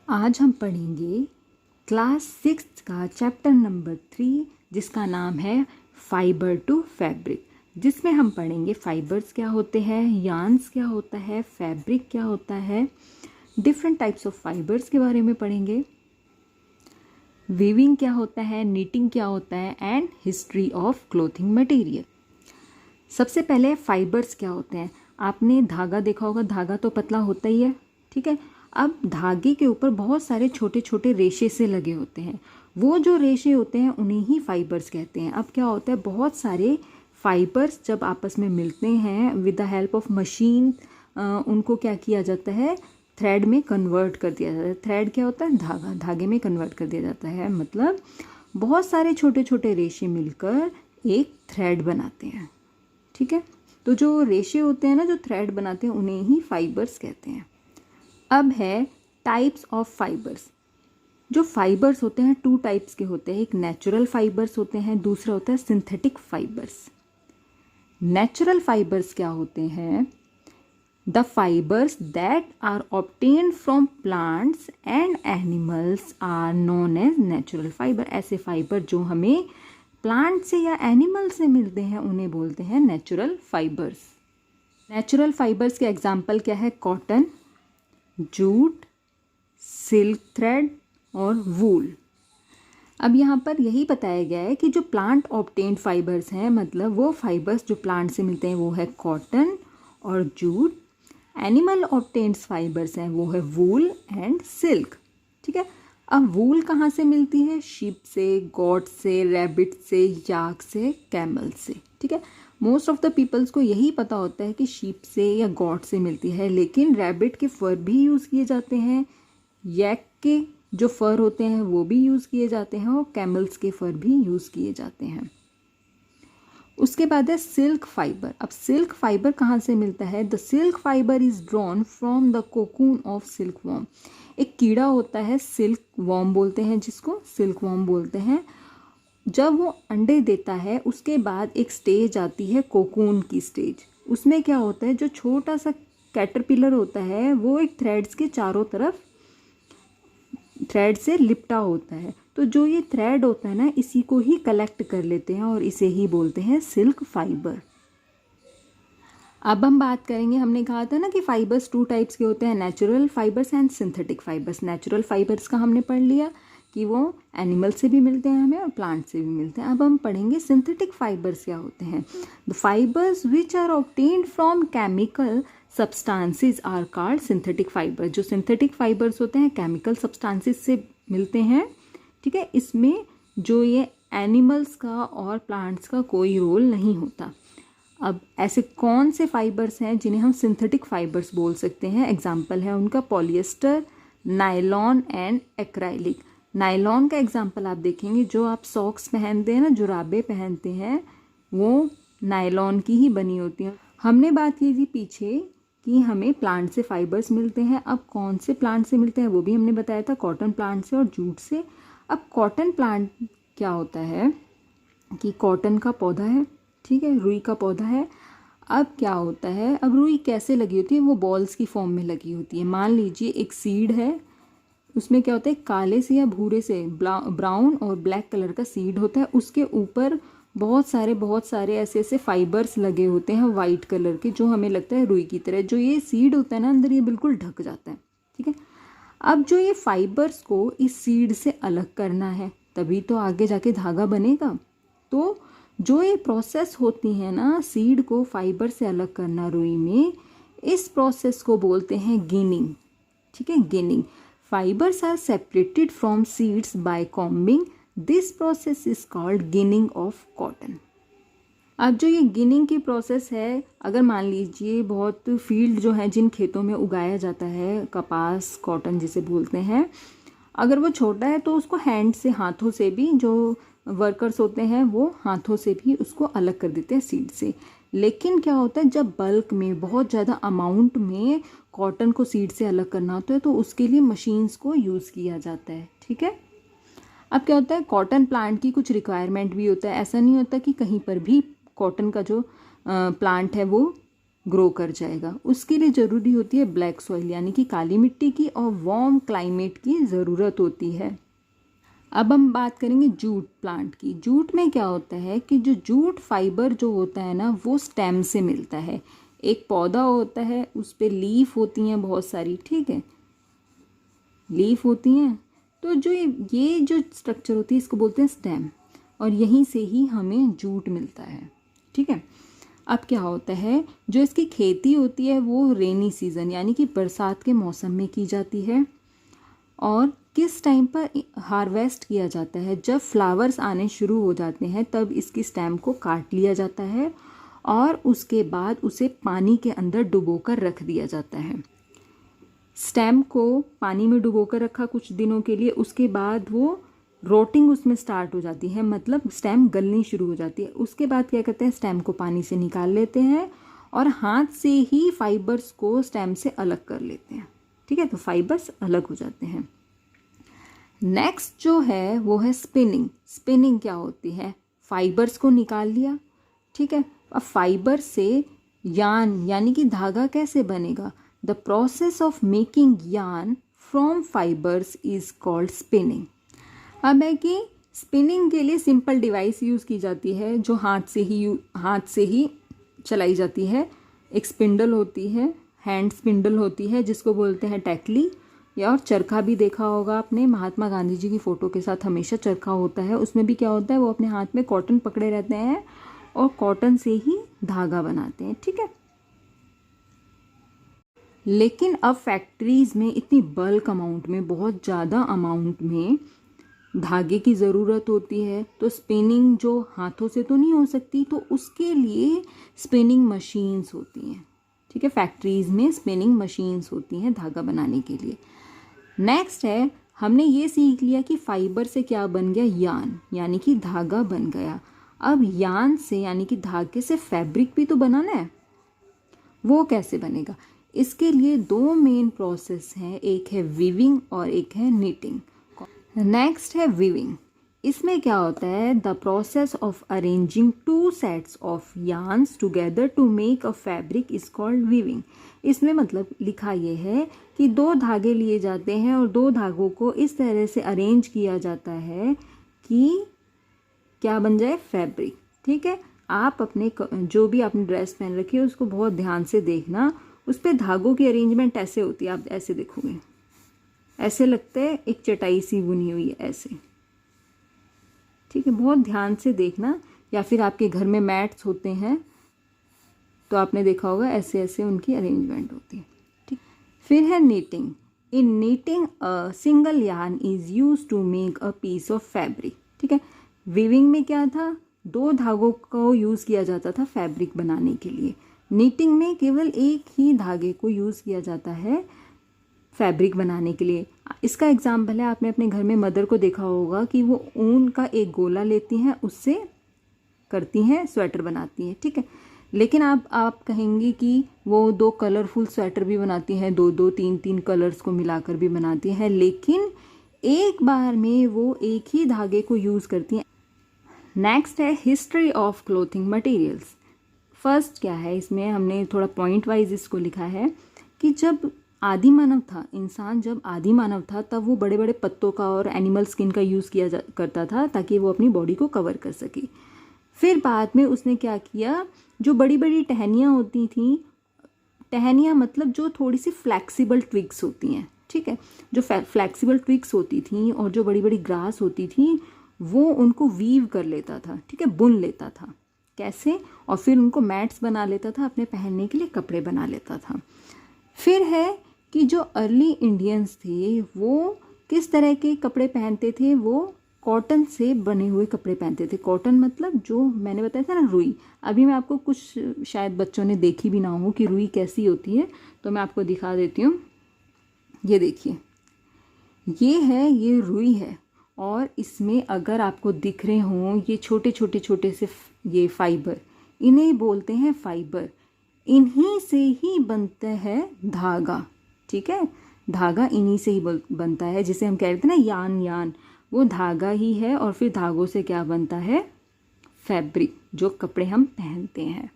आज हम पढ़ेंगे क्लास 6 का चैप्टर नंबर 3 जिसका नाम है फाइबर टू फैब्रिक, जिसमें हम पढ़ेंगे फाइबर्स क्या होते हैं, यार्न्स क्या होता है, फैब्रिक क्या होता है, डिफरेंट टाइप्स ऑफ फाइबर्स के बारे में पढ़ेंगे, वीविंग क्या होता है, नीटिंग क्या होता है and history of clothing material. सबसे पहले फाइबर्स क्या होते हैं। आपने धागा देखा होगा, धागा तो पतला होता ही है, ठीक है। अब धागे के ऊपर बहुत सारे छोटे छोटे रेशे से लगे होते हैं, वो जो रेशे होते हैं उन्हें ही फाइबर्स कहते हैं। अब क्या होता है, बहुत सारे फाइबर्स जब आपस में मिलते हैं with the help of machine, उनको क्या किया जाता है, थ्रेड में कन्वर्ट कर दिया जाता है। थ्रेड क्या होता है, धागा, धागे में कन्वर्ट कर दिया जाता है। मतलब बहुत सारे छोटे छोटे रेशे मिलकर एक थ्रेड बनाते हैं, ठीक है। तो जो रेशे होते हैं ना, जो थ्रेड बनाते हैं, उन्हें ही फाइबर्स कहते हैं। अब है टाइप्स ऑफ फाइबर्स। जो फाइबर्स होते हैं 2 टाइप्स के होते हैं, एक नेचुरल फाइबर्स होते हैं, दूसरा होता है सिंथेटिक फाइबर्स। नेचुरल फाइबर्स क्या होते हैं, the fibres that are obtained from plants and animals are known as natural fibre. ऐसे फाइबर जो हमें प्लांट से या एनिमल से मिलते हैं उन्हें बोलते हैं नेचुरल फाइबर्स। नेचुरल फाइबर्स के एग्जाम्पल क्या है, कॉटन, जूट, सिल्क थ्रेड और वूल। अब यहाँ पर यही बताया गया है कि जो प्लांट ऑब्टेन्ड फाइबर्स हैं, मतलब वो फाइबर्स जो प्लांट से मिलते हैं वो है कॉटन और जूट। एनिमल ऑब्टेन्ड फाइबर्स हैं वो है वूल एंड सिल्क, ठीक है। अब वूल कहाँ से मिलती है, शीप से, गॉट से, रैबिट से, याक से, कैमल से, ठीक है। मोस्ट ऑफ द पीपल्स को यही पता होता है कि शीप से या गॉट से मिलती है, लेकिन रैबिट के फर भी यूज़ किए जाते हैं, यैक के जो फर होते हैं वो भी यूज़ किए जाते हैं और कैमल्स के फर भी यूज़ किए जाते हैं। उसके बाद है सिल्क फाइबर। अब सिल्क फाइबर कहाँ से मिलता है, the silk fibre is drawn from the cocoon of silk worm. एक कीड़ा होता है, सिल्क वॉर्म बोलते हैं जिसको, सिल्क वॉर्म बोलते हैं। जब वो अंडे देता है उसके बाद एक स्टेज आती है कोकून की स्टेज। उसमें क्या होता है, जो छोटा सा कैटरपिलर होता है वो एक थ्रेड्स के चारों तरफ थ्रेड से लिपटा होता है। तो जो ये थ्रेड होता है ना, इसी को ही कलेक्ट कर लेते हैं और इसे ही बोलते हैं सिल्क फाइबर। अब हम बात करेंगे, हमने कहा था ना कि फाइबर्स 2 टाइप्स के होते हैं, natural fibres and synthetic fibres. Natural fibres का हमने पढ़ लिया कि वो एनिमल से भी मिलते हैं हमें और प्लांट से भी मिलते हैं। अब हम पढ़ेंगे सिंथेटिक फाइबर्स क्या होते हैं। The fibres which are obtained from chemical substances are called synthetic fibre. जो सिंथेटिक फाइबर्स होते हैं केमिकल सब्सटेंसेस से मिलते हैं, ठीक है। इसमें जो ये एनिमल्स का और प्लांट्स का कोई रोल नहीं होता। अब ऐसे कौन से फाइबर्स हैं जिन्हें हम सिंथेटिक फाइबर्स बोल सकते हैं, एग्जाम्पल है उनका polyester, nylon and acrylic. Nylon का एग्जाम्पल आप देखेंगे, जो आप सॉक्स पहनते हैं ना, जुराबे पहनते हैं, वो नायलॉन की ही बनी होती हैं। हमने बात की थी पीछे कि हमें प्लांट से फाइबर्स मिलते हैं। अब कौन से प्लांट से मिलते हैं वो भी हमने बताया था, कॉटन प्लांट से और जूट से। अब कॉटन प्लांट क्या होता है कि कॉटन का पौधा है, ठीक है, रुई का पौधा है। अब क्या होता है, अब रुई कैसे लगी होती है, वो बॉल्स की फॉर्म में लगी होती है। मान लीजिए एक सीड है, उसमें क्या होता है, काले से या भूरे से, ब्राउन और ब्लैक कलर का सीड होता है। उसके ऊपर बहुत सारे ऐसे ऐसे फाइबर्स लगे होते हैं वाइट कलर के, जो हमें लगता है रुई की तरह। जो ये सीड होता है ना अंदर, ये बिल्कुल ढक जाता है, ठीक है। अब जो ये फाइबर्स को इस सीड से अलग करना है, तभी तो आगे जाके धागा बनेगा। तो जो ये प्रोसेस होती है ना, सीड को फाइबर से अलग करना रुई में, इस प्रोसेस को बोलते हैं गिनिंग, ठीक है, ginning. Fibres are separated from seeds by combing, this process is called ginning of cotton. अब जो ये गिनिंग की प्रोसेस है, अगर मान लीजिए बहुत फील्ड जो है, जिन खेतों में उगाया जाता है कपास, कॉटन जिसे बोलते हैं, अगर वो छोटा है तो उसको हैंड से, हाथों से भी, जो वर्कर्स होते हैं वो हाथों से भी उसको अलग कर देते हैं सीड से। लेकिन क्या होता है, जब बल्क में बहुत ज़्यादा अमाउंट में कॉटन को सीड से अलग करना होता है तो उसके लिए मशीन्स को यूज़ किया जाता है, ठीक है। अब क्या होता है, कॉटन प्लांट की कुछ रिक्वायरमेंट भी होता है। ऐसा नहीं होता कि कहीं पर भी कॉटन का जो प्लांट है वो ग्रो कर जाएगा। उसके लिए ज़रूरी होती है ब्लैक सॉइल यानी कि काली मिट्टी की, और वार्म क्लाइमेट की ज़रूरत होती है। अब हम बात करेंगे जूट प्लांट की। जूट में क्या होता है कि जो जूट फाइबर जो होता है ना, वो स्टेम से मिलता है। एक पौधा होता है, उस पे लीफ होती हैं बहुत सारी, ठीक है, लीफ होती हैं। तो जो ये जो स्ट्रक्चर होती है इसको बोलते हैं स्टेम, और यहीं से ही हमें जूट मिलता है, ठीक है। अब क्या होता है, जो इसकी खेती होती है वो रेनी सीज़न यानी कि बरसात के मौसम में की जाती है। और किस टाइम पर हार्वेस्ट किया जाता है, जब फ्लावर्स आने शुरू हो जाते हैं तब इसकी स्टेम को काट लिया जाता है और उसके बाद उसे पानी के अंदर डुबोकर रख दिया जाता है। स्टेम को पानी में डुबोकर रखा कुछ दिनों के लिए, उसके बाद वो रोटिंग उसमें स्टार्ट हो जाती है, मतलब स्टेम गलनी शुरू हो जाती है। उसके बाद क्या करते हैं, स्टेम को पानी से निकाल लेते हैं और हाथ से ही फाइबर्स को स्टेम से अलग कर लेते हैं, ठीक है। तो फाइबर्स अलग हो जाते हैं। नेक्स्ट जो है वो है स्पिनिंग। स्पिनिंग क्या होती है, फाइबर्स को निकाल लिया, ठीक है। अब फाइबर से यान यानी कि धागा कैसे बनेगा, द प्रोसेस ऑफ मेकिंग यान from fibres is called spinning. अब है कि स्पिनिंग के लिए सिंपल डिवाइस यूज़ की जाती है जो हाथ से ही चलाई जाती है। एक स्पिंडल होती है, हैंड स्पिंडल होती है जिसको बोलते हैं टैकली, या और चरखा भी देखा होगा आपने, महात्मा गांधी जी की फ़ोटो के साथ हमेशा चरखा होता है। उसमें भी क्या होता है, वो अपने हाथ में कॉटन पकड़े रहते हैं और कॉटन से ही धागा बनाते हैं, ठीक है। लेकिन अब फैक्ट्रीज़ में इतनी बल्क अमाउंट में, बहुत ज़्यादा अमाउंट में धागे की ज़रूरत होती है, तो स्पिनिंग जो हाथों से तो नहीं हो सकती, तो उसके लिए स्पिनिंग मशीन्स होती हैं, ठीक है। फैक्ट्रीज़ में स्पिनिंग मशीन्स होती हैं धागा बनाने के लिए। नेक्स्ट है, हमने ये सीख लिया कि फाइबर से क्या बन गया, यान यानी कि धागा बन गया। अब यान से यानी कि धागे से फैब्रिक भी तो बनाना है, वो कैसे बनेगा, इसके लिए दो मेन प्रोसेस हैं, एक है वीविंग और एक है नीटिंग। नेक्स्ट है वीविंग। इसमें क्या होता है, the process of arranging two sets of yarns together to make a fabric is called weaving. इसमें मतलब लिखा ये है कि दो धागे लिए जाते हैं और दो धागों को इस तरह से अरेंज किया जाता है कि क्या बन जाए, फैब्रिक, ठीक है। आप अपने जो भी आपने ड्रेस पहन रखी है उसको बहुत ध्यान से देखना, उस पर धागों की अरेंजमेंट ऐसे होती है, आप ऐसे देखोगे, ऐसे लगता है एक चटाई सी बुनी हुई है ऐसे, ठीक है। बहुत ध्यान से देखना, या फिर आपके घर में मैट्स होते हैं तो आपने देखा होगा ऐसे ऐसे उनकी अरेंजमेंट होती है, ठीक। फिर है knitting. In knitting a single yarn is use to make a piece of fabric, ठीक है। वीविंग में क्या था, दो धागों को यूज़ किया जाता था फैब्रिक बनाने के लिए। नीटिंग में केवल एक ही धागे को यूज़ किया जाता है फैब्रिक बनाने के लिए। इसका एग्जाम्पल है, आपने अपने घर में मदर को देखा होगा कि वो ऊन का एक गोला लेती हैं, उससे करती हैं स्वेटर बनाती हैं, ठीक है। लेकिन आप कहेंगे कि वो दो कलरफुल स्वेटर भी बनाती हैं, दो दो तीन तीन कलर्स को मिलाकर भी बनाती हैं, लेकिन एक बार में वो एक ही धागे को यूज़ करती हैं। नेक्स्ट है history of clothing materials. First क्या है, इसमें हमने थोड़ा पॉइंट वाइज इसको लिखा है कि जब आदि मानव था, इंसान जब आदि मानव था, तब वो बड़े बड़े पत्तों का और एनिमल स्किन का यूज़ करता था ताकि वो अपनी बॉडी को कवर कर सके। फिर बाद में उसने क्या किया, जो बड़ी बड़ी टहनियाँ होती थी, टहनियाँ मतलब जो थोड़ी सी फ्लैक्सिबल ट्विग्स होती हैं, ठीक है, जो फ्लैक्सिबल ट्विग्स होती थी और जो बड़ी बड़ी ग्रास होती थी, वो उनको वीव कर लेता था, ठीक है, बुन लेता था कैसे, और फिर उनको मैट्स बना लेता था, अपने पहनने के लिए कपड़े बना लेता था। फिर है कि जो अर्ली इंडियंस थे वो किस तरह के कपड़े पहनते थे, वो कॉटन से बने हुए कपड़े पहनते थे। कॉटन मतलब जो मैंने बताया था ना, रुई। अभी मैं आपको कुछ शायद बच्चों ने देखी भी ना हो कि रुई कैसी होती है, तो मैं आपको दिखा देती हूँ। ये देखिए, ये रुई है, और इसमें अगर आपको दिख रहे हों ये छोटे छोटे से ये फाइबर, इन्हें बोलते हैं फाइबर। इन्हीं से ही बनता है धागा, ठीक है। धागा इन्हीं से ही बनता है, जिसे हम कह रहे थे ना यान, वो धागा ही है। और फिर धागों से क्या बनता है, फैब्रिक, जो कपड़े हम पहनते हैं।